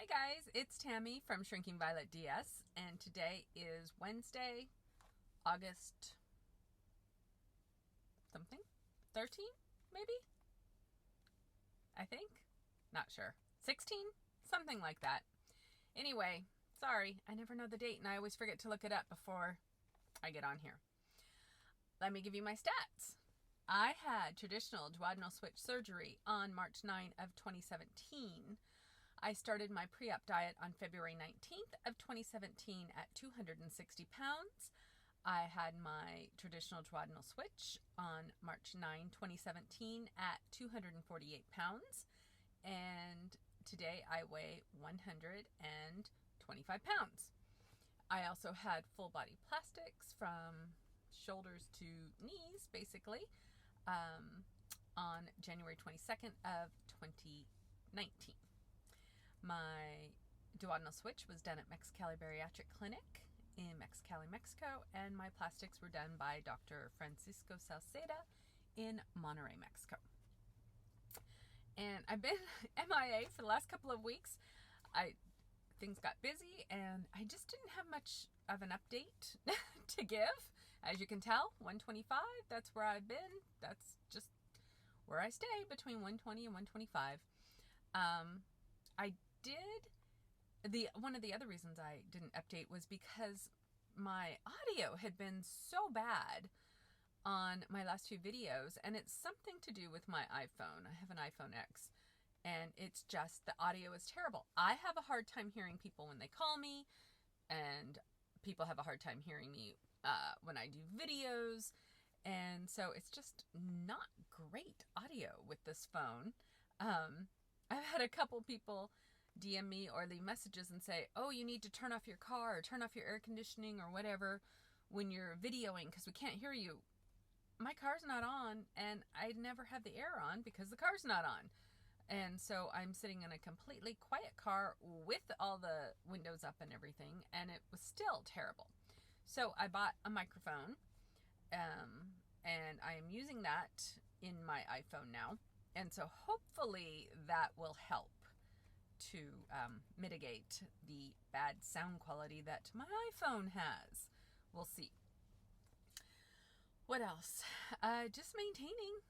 Hi guys, it's Tammy from Shrinking Violet DS, and today is Wednesday, August something? 13, maybe? I think? Not sure. 16? Something like that. Anyway, sorry, I never know the date and I always forget to look it up before I get on here. Let me give you my stats. I had traditional duodenal switch surgery on March 9 of 2017. I started my pre-op diet on February 19th of 2017 at 260 pounds. I had my traditional duodenal switch on March 9, 2017 at 248 pounds. And today I weigh 125 pounds. I also had full body plastics from shoulders to knees, basically, on January 22nd of 2019. My duodenal switch was done at Mexicali Bariatric Clinic in Mexicali, Mexico, and my plastics were done by Dr. Francisco Salceda in Monterrey, Mexico. And I've been MIA for the last couple of weeks. Things got busy, and I just didn't have much of an update to give. As you can tell, 125, that's where I've been. That's just where I stay, between 120 and 125. One of the other reasons I didn't update was because my audio had been so bad on my last few videos, and it's something to do with my iPhone. I have an iPhone X, and it's just the audio is terrible. I have a hard time hearing people when they call me, and people have a hard time hearing me when I do videos, and so it's just not great audio with this phone. I've had a couple people DM me or leave messages and say, oh, you need to turn off your car or turn off your air conditioning or whatever when you're videoing because we can't hear you. My car's not on, and I never have the air on because the car's not on. And so I'm sitting in a completely quiet car with all the windows up and everything, and it was still terrible. So I bought a microphone, and I am using that in my iPhone now. And so hopefully that will help to mitigate the bad sound quality that my iPhone has. We'll see. What else? Just maintaining,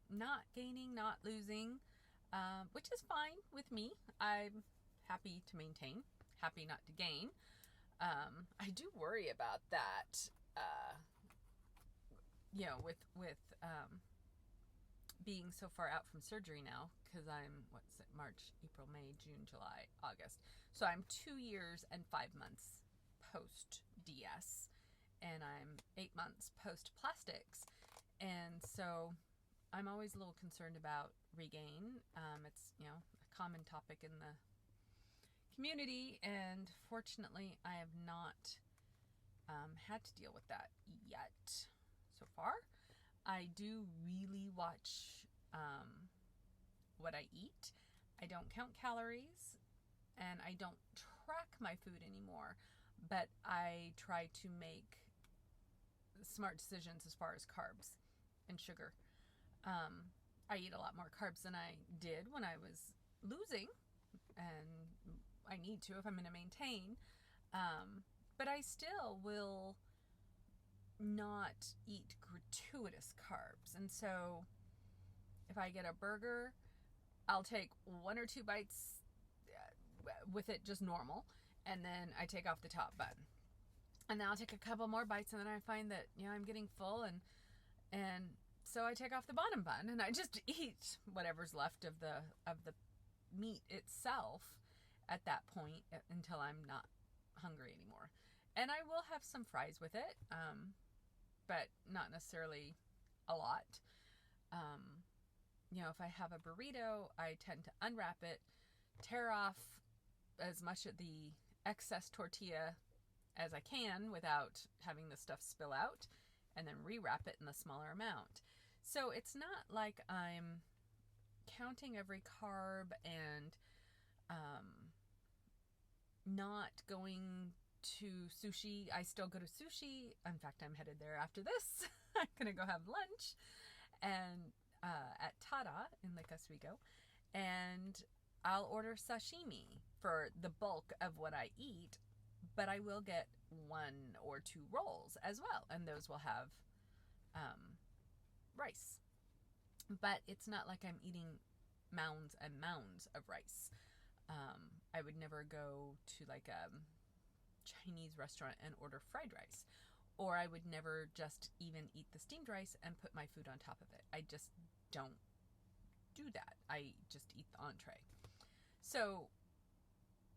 not gaining, not losing, which is fine with me. I'm happy to maintain, happy not to gain. I do worry about that, with being so far out from surgery now, because I'm, March, April, May, June, July, August. So I'm 2 years and 5 months post DS, and I'm 8 months post plastics. And so I'm always a little concerned about regain. It's, a common topic in the community, and fortunately I have not had to deal with that yet so far. I do really watch what I eat. I don't count calories, and I don't track my food anymore, but I try to make smart decisions as far as carbs and sugar. I eat a lot more carbs than I did when I was losing, and I need to if I'm going to maintain. But I still will not eat gratuitous carbs. And so if I get a burger, I'll take 1 or 2 bites with it just normal, and then I take off the top bun. And then I'll take a couple more bites, and then I find that, I'm getting full, and so I take off the bottom bun, and I just eat whatever's left of the meat itself at that point until I'm not hungry anymore. And I will have some fries with it, but not necessarily a lot. If I have a burrito, I tend to unwrap it, tear off as much of the excess tortilla as I can without having the stuff spill out, and then rewrap it in the smaller amount. So it's not like I'm counting every carb and not going to sushi. I still go to sushi. In fact, I'm headed there after this. I'm going to go have lunch and at Tada in Lake Oswego, and I'll order sashimi. for the bulk of what I eat, but I will get 1 or 2 rolls as well, and those will have rice. But it's not like I'm eating mounds and mounds of rice. I would never go to like a Chinese restaurant and order fried rice, or I would never just even eat the steamed rice and put my food on top of it. I just don't do that. I just eat the entree. So,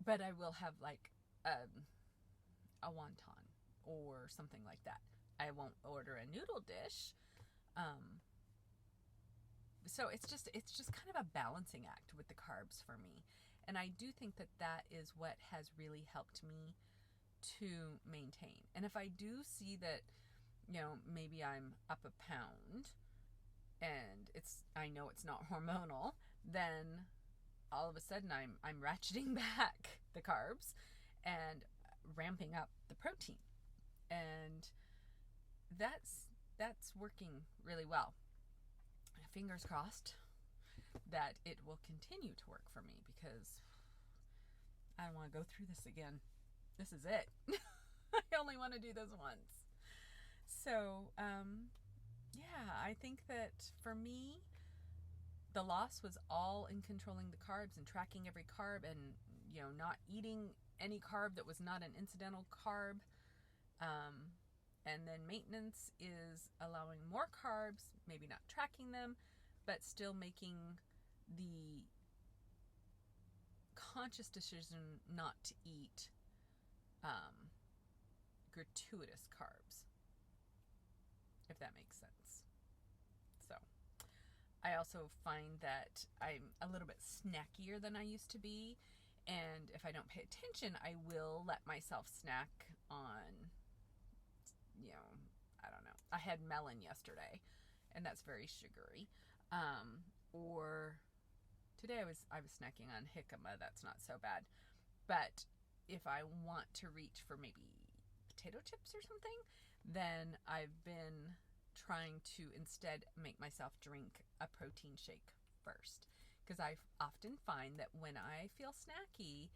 but I will have like a wonton or something like that. I won't order a noodle dish. So it's just kind of a balancing act with the carbs for me. And I do think that that is what has really helped me to maintain. And if I do see that, maybe I'm up a pound and I know it's not hormonal, then all of a sudden I'm ratcheting back the carbs and ramping up the protein. And that's working really well. Fingers crossed that it will continue to work for me, because I don't want to go through this again. This is it. I only want to do this once. So, I think that for me, the loss was all in controlling the carbs and tracking every carb and, not eating any carb that was not an incidental carb. And then maintenance is allowing more carbs, maybe not tracking them, but still making the conscious decision not to eat gratuitous carbs, if that makes sense. So I also find that I'm a little bit snackier than I used to be, and if I don't pay attention, I will let myself snack on, I don't know. I had melon yesterday, and that's very sugary. Or today I was snacking on jicama. That's not so bad. But if I want to reach for maybe potato chips or something, then I've been trying to instead make myself drink a protein shake first. Because I often find that when I feel snacky,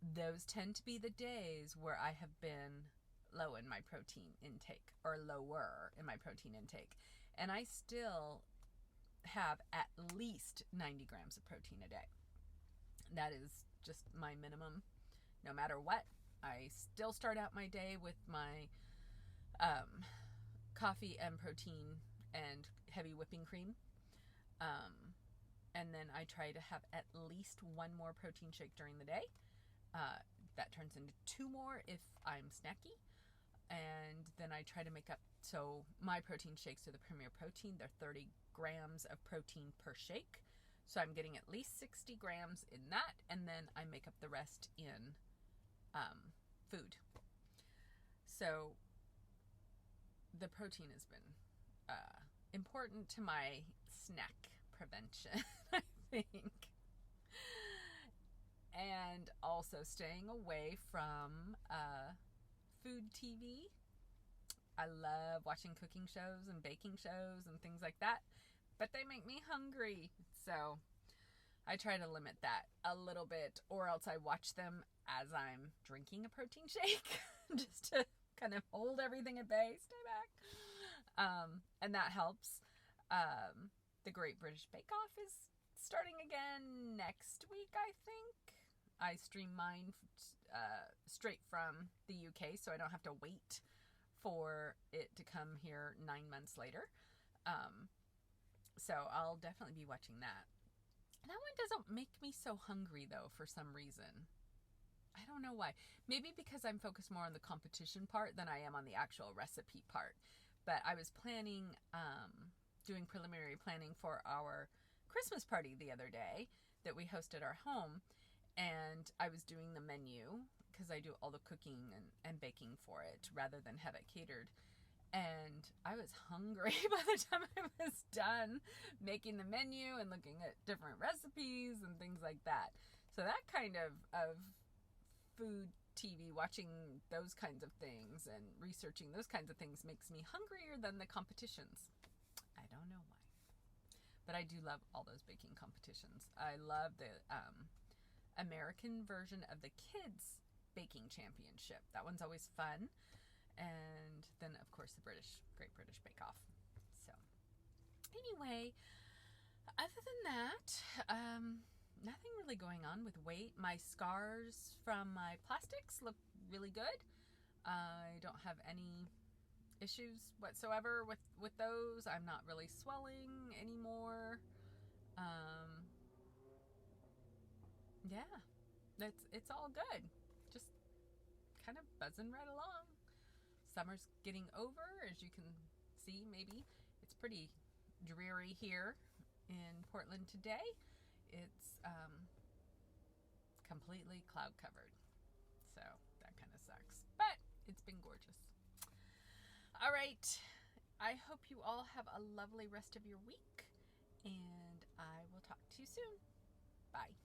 those tend to be the days where I have been low in my protein intake, or lower in my protein intake. And I still have at least 90 grams of protein a day. That is just my minimum, no matter what. I still start out my day with my coffee and protein and heavy whipping cream. And then I try to have at least 1 more protein shake during the day. That turns into 2 more if I'm snacky. And then I try to make up, so my protein shakes are the Premier Protein. They're 30 grams of protein per shake. So I'm getting at least 60 grams in that, and then I make up the rest in food. So the protein has been important to my snack prevention, I think. And also staying away from food TV. I love watching cooking shows and baking shows and things like that, but they make me hungry. So I try to limit that a little bit, or else I watch them as I'm drinking a protein shake just to kind of hold everything at bay, stay back. And that helps. The Great British Bake Off is starting again next week, I think. I stream mine straight from the UK, so I don't have to wait for it to come here 9 months later. So I'll definitely be watching that. That one doesn't make me so hungry, though, for some reason. I don't know why. Maybe because I'm focused more on the competition part than I am on the actual recipe part. But I was planning, doing preliminary planning for our Christmas party the other day that we hosted our home. And I was doing the menu because I do all the cooking and baking for it rather than have it catered. And I was hungry by the time I was done making the menu and looking at different recipes and things like that. So that kind of food TV, watching those kinds of things and researching those kinds of things makes me hungrier than the competitions. I don't know why. But I do love all those baking competitions. I love the American version of the kids baking championship. That one's always fun. And then of course the Great British Bake Off. So anyway, other than that, nothing really going on with weight. My scars from my plastics look really good. I don't have any issues whatsoever with those. I'm not really swelling anymore. Yeah, it's all good. Just kind of buzzing right along. Summer's getting over, as you can see. Maybe it's pretty dreary here in Portland today. It's completely cloud covered, so that kind of sucks, but it's been gorgeous. All right, I hope you all have a lovely rest of your week, and I will talk to you soon. Bye.